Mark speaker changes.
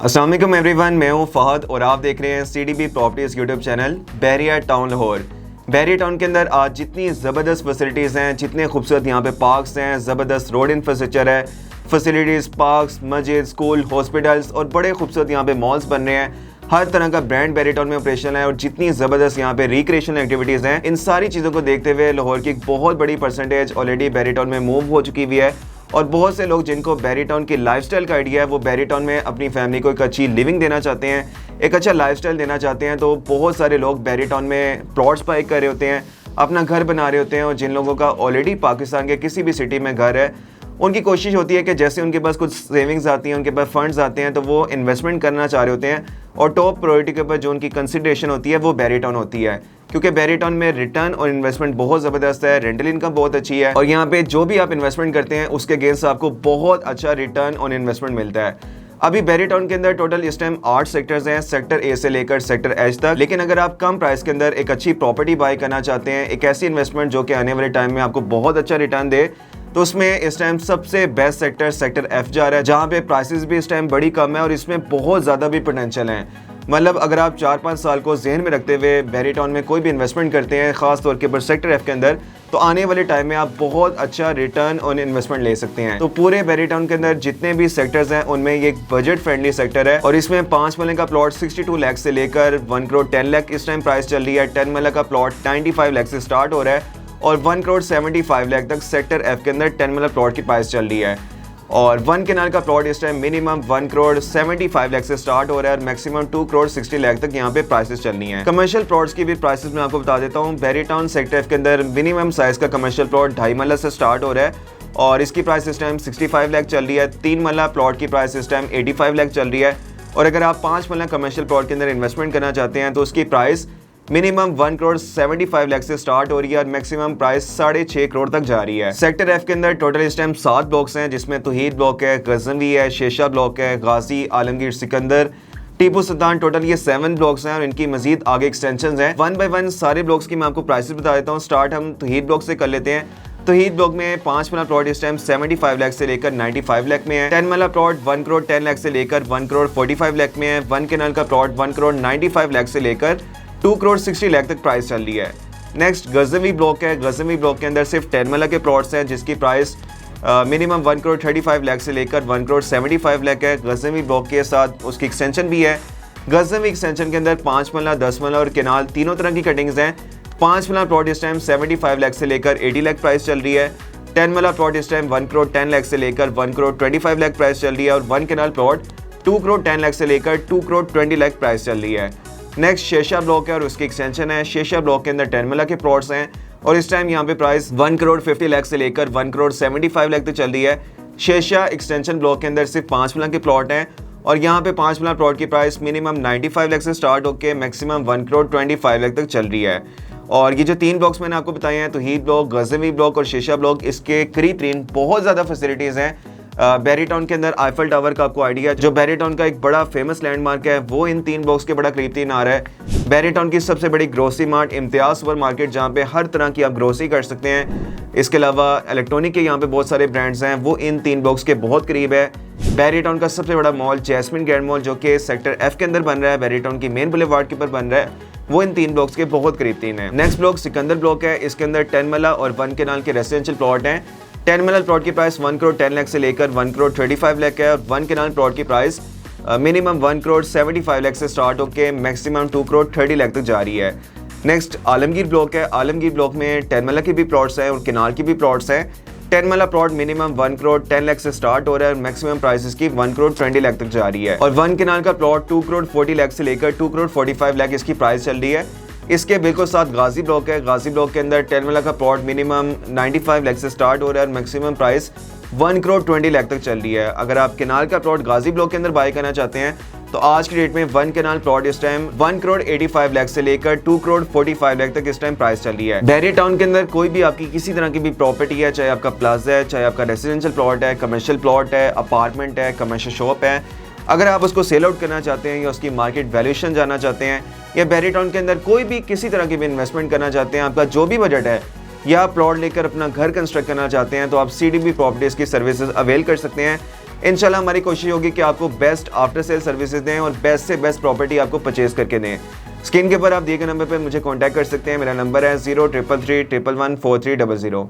Speaker 1: अस्सलाम वालेकुम एवरीवन, मैं हूं फहद और आप देख रहे हैं CDB प्रॉपर्टीज़ यूट्यूब चैनल। बहरिया टाउन लाहौर। बहरिया टाउन के अंदर आज जितनी ज़बरदस्त फैसिलिटीज़ हैं, जितने खूबसूरत यहाँ पे पार्क्स हैं, ज़बरदस्त रोड इंफ्रास्ट्रक्चर है, फैसिलिटीज़, पार्क्स, मस्जिद, स्कूल, हॉस्पिटल्स और बड़े खूबसूरत यहाँ पे मॉल्स बन रहे हैं। हर तरह का ब्रांड बहरिया टाउन में ऑपरेशन है और जितनी ज़बरदस्त यहाँ पे रिक्रिएशनल एक्टिविटीज़ हैं, इन सारी चीज़ों को देखते हुए लाहौर की एक बहुत बड़ी परसेंटेज ऑलरेडी बहरिया टाउन में मूव हो चुकी हुई है। और बहुत से लोग जिनको बहरिया टाउन की लाइफस्टाइल का आइडिया है, वो बहरिया टाउन में अपनी फैमिली को एक अच्छी लिविंग देना चाहते हैं, एक अच्छा लाइफस्टाइल देना चाहते हैं। तो बहुत सारे लोग बहरिया टाउन में प्लॉट्स बाय कर रहे होते हैं, अपना घर बना रहे होते हैं। और जिन लोगों का ऑलरेडी पाकिस्तान के किसी भी सिटी में घर है, उनकी कोशिश होती है कि जैसे उनके पास कुछ सेविंग्स आती हैं, उनके पास फंड्स आते हैं, तो वो इन्वेस्टमेंट करना चाह रहे होते हैं। और टॉप प्रायोरिटी के ऊपर जो उनकी कंसिडरेशन होती है वो बहरिया टाउन होती है, क्योंकि बहरिया टाउन में रिटर्न और इन्वेस्टमेंट बहुत ज़बरदस्त है, रेंटल इनकम बहुत अच्छी है और यहाँ पे जो भी आप इन्वेस्टमेंट करते हैं उसके अगेंस्ट आपको बहुत अच्छा रिटर्न और इन्वेस्टमेंट मिलता है। अभी बहरिया टाउन के अंदर टोटल इस टाइम 8 सेक्टर्स हैं, सेक्टर ए से लेकर सेक्टर एच तक। लेकिन अगर आप कम प्राइस के अंदर एक अच्छी प्रॉपर्टी बाय करना चाहते हैं, एक ऐसी इन्वेस्टमेंट जो कि आने वाले टाइम में आपको बहुत अच्छा रिटर्न दे, तो उसमें इस टाइम सबसे बेस्ट सेक्टर एफ जा रहा है, जहाँ पे प्राइसेस भी इस टाइम बड़ी कम है और इसमें बहुत ज़्यादा भी पोटेंशियल है। मतलब अगर आप 4-5 साल को जहन में रखते हुए बहरिया टाउन में कोई भी इन्वेस्टमेंट करते हैं, खास तौर के ऊपर सेक्टर एफ के अंदर, तो आने वाले टाइम में आप बहुत अच्छा रिटर्न ऑन इन्वेस्टमेंट ले सकते हैं। तो पूरे बहरिया टाउन के अंदर जितने भी सेक्टर्स हैं, उनमें ये एक बजट फ्रेंडली सेक्टर है और इसमें 5 मरले का प्लॉट 62 लाख से लेकर 1 करोड़ 10 लाख इस टाइम प्राइस चल रही है। 10 मरले का प्लॉट 95 लाख से स्टार्ट हो रहा है और 1 करोड़ 75 लाख तक सेक्टर एफ के अंदर 10 मरला प्लॉट की प्राइस चल रही है। और 1 कैनाल का प्लॉट इस टाइम मिनिमम 1 करोड़ 75 लाख से स्टार्ट हो रहा है और मैक्सिमम 2 करोड़ 60 लाख तक यहाँ पे प्राइसेस चल रही हैं। कमर्शियल प्लॉट्स की भी प्राइसेस मैं आपको बता देता हूँ। बहरिया टाउन सेक्टर एफ के अंदर मिनिमम साइज का कमर्शियल प्लॉट 2.5 मरला से स्टार्ट हो रहा है और इसकी प्राइस इस टाइम 65 लाख चल रही है। 3 मरला प्लॉट की प्राइस इस टाइम 85 लाख चल रही है और अगर आप 5 मरला कमर्शियल प्लॉट के अंदर इन्वेस्टमेंट करना चाहते हैं तो उसकी प्राइस मिनिमम 1 करोड़ 75 लाख से स्टार्ट हो रही है और मैक्सिमम प्राइस 6.5 करोड़ तक जा रही है। सेक्टर एफ के अंदर टोटल इस टाइम 7 ब्लॉक्स हैं, जिसमें तौहीद ब्लॉक है, गजनवी है, शेषा ब्लॉक है, गाजी, आलमगीर, सिकंदर, टीपू सुल्तान। टोटल ये 7 ब्लॉक्स हैं और इनकी मजीद आगे एक्सटेंशन हैं। 1 बाय 1 सारे ब्लॉक्स की मैं आपको प्राइसेस बता देता हूँ। स्टार्ट हम तौहीद ब्लॉक से कर लेते हैं। तौहीद ब्लॉक में 5 मरला प्लॉट इस टाइम 75 लाख से लेकर 95 लाख में है। 10 मरला प्लॉट 1 करोड़ 10 लाख से लेकर 1 करोड़ 45 लाख में है। 1 कैनाल का प्लॉट 1 करोड़ 95 लाख से लेकर 2 करोड़ 60 लाख तक प्राइस चल रही है। नेक्स्ट गजनवी ब्लॉक है। गजनवी ब्लॉक के अंदर सिर्फ 10 मरला के प्लॉट्स हैं, जिसकी प्राइस मिनिमम 1 करोड़ 35 लाख से लेकर 1 करोड़ 75 लाख है। गजनवी ब्लॉक के साथ उसकी एक्सटेंशन भी है। गजनवी एक्सटेंशन के अंदर 5 मरला, 10 मरला और केनाल तीनों तरह की कटिंग्स हैं। 5 मरला प्लॉट इस टाइम 75 लाख से लेकर 80 लाख प्राइस चल रही है। 10 मरला प्लॉट इस टाइम 1 करोड़ 10 लाख से लेकर 1 करोड़ 25 लाख प्राइस चल रही है और 1 कैनाल प्लॉट 2 करोड़ 10 लाख से लेकर 2 करोड़ 20 लाख प्राइस चल रही है। नेक्स्ट शेषा ब्लॉक है और उसकी एक्सटेंशन है। शेषा ब्लॉक के अंदर 10 मरला के प्लॉट्स हैं और इस टाइम यहाँ पे प्राइस 1 करोड़ 50 लाख से लेकर 1 करोड़ 75 लाख तक चल रही है। शेषा एक्सटेंशन ब्लॉक के अंदर सिर्फ 5 मरला के प्लॉट हैं और यहाँ पे 5 मरला प्लॉट की प्राइस मिनिमम 95 लाख से स्टार्ट होकर मैक्सिमम 1 करोड़ 25 लाख तक चल रही है। और ये जो 3 ब्लॉक्स मैंने आपको बताए हैं, तौहीद ब्लॉक, गजनवी ब्लॉक और शेषा ब्लॉक, इसके करीब बहुत ज़्यादा फैसिलिटीज़ हैं। बहरिया टाउन के अंदर आईफल टावर का आपको आइडिया, जो बहरिया टाउन का एक बड़ा फेमस लैंडमार्क है, वो इन 3 ब्लॉक्स के बड़ा करीब आ रहा है। बहरिया टाउन की सबसे बड़ी grocery mart Imtiaz super market, जहाँ पे हर तरह की आप ग्रोसरी कर सकते हैं। इसके अलावा इलेक्ट्रॉनिक के यहाँ पे बहुत सारे ब्रांड्स हैं, वो इन 3 ब्लॉक्स के बहुत करीब है। बहरिया टाउन का सबसे बड़ा मॉल जैस्मिन ग्रैंड मॉल, जो कि सेक्टर एफ के अंदर बन रहा है, बहरिया टाउन की मेन बुलेवार्ड के ऊपर बन रहा है, वो इन 3 ब्लॉक्स के बहुत करीब है। नेक्स्ट ब्लॉक सिकंदर ब्लॉक है। इसके अंदर 10 मरला और 1 कैनाल के रेजिडेंशियल प्लॉट हैं। 10 मरला प्लॉट की प्राइस 1 करोड़ 10 लाख से लेकर 1 करोड़ 35 लाख है और 1 कैनाल प्लॉट की प्राइस मिनिमम 1 करोड़ 75 लाख से स्टार्ट होकर मैक्सिमम 2 करोड़ 30 लाख तक जा रही है। नेक्स्ट आलमगीर ब्लॉक है। आलमगीर ब्लॉक में 10 मरला के भी प्लॉट्स हैं और कैनाल की भी प्लॉट्स हैं। 10 मरला प्लॉट मिनिमम 1 करोड़ 10 लाख से स्टार्ट हो रहा है और मैक्सिमम प्राइसेस की 1 करोड़ 20 लाख तक जा रही है। और 1 कैनाल का प्लॉट 2 करोड़ 40 लाख से लेकर 2 करोड़ 45 लाख इसकी प्राइस चल रही है। इसके बिल्कुल साथ गाजी ब्लॉक है। गाजी ब्लॉक के अंदर 10 मरला का प्लॉट मिनिमम 95 लाख से स्टार्ट हो रहा है और मैक्सिमम प्राइस 1 करोड़ 20 लाख तक चल रही है। अगर आप कैनाल का प्लॉट गाजी ब्लॉक के अंदर बाय करना चाहते हैं तो आज की डेट में 1 कैनाल प्लॉट इस टाइम 1 करोड़ 85 लाख से लेकर 2 करोड़ 45 लाख तक इस टाइम प्राइस चल रही है। बहरिया टाउन के अंदर कोई भी आपकी किसी तरह की भी प्रॉपर्टी है, चाहे आपका प्लाजा है, चाहे आपका रेजिडेंशियल प्लॉट है, कमर्शियल प्लॉट है, अपार्टमेंट है, कमर्शियल शॉप है, अगर आप उसको सेल आउट करना चाहते हैं या उसकी मार्केट वैल्यूएशन जानना चाहते हैं या बहरिया टाउन के अंदर कोई भी किसी तरह की भी इन्वेस्टमेंट करना चाहते हैं, आपका जो भी बजट है, या आप प्लॉट लेकर अपना घर कंस्ट्रक्ट करना चाहते हैं, तो आप CDB प्रॉपर्टीज़ की सर्विसेज अवेल कर सकते हैं। इंशाल्लाह हमारी कोशिश होगी कि आपको बेस्ट आफ्टर सेल सर्विसेज दें और बेस्ट से बेस्ट प्रॉपर्टी आपको परचेज करके दें। स्क्रीन के ऊपर आप दिए गए नंबर पर मुझे कॉन्टैक्ट कर सकते हैं। मेरा नंबर है 0333 111 4300।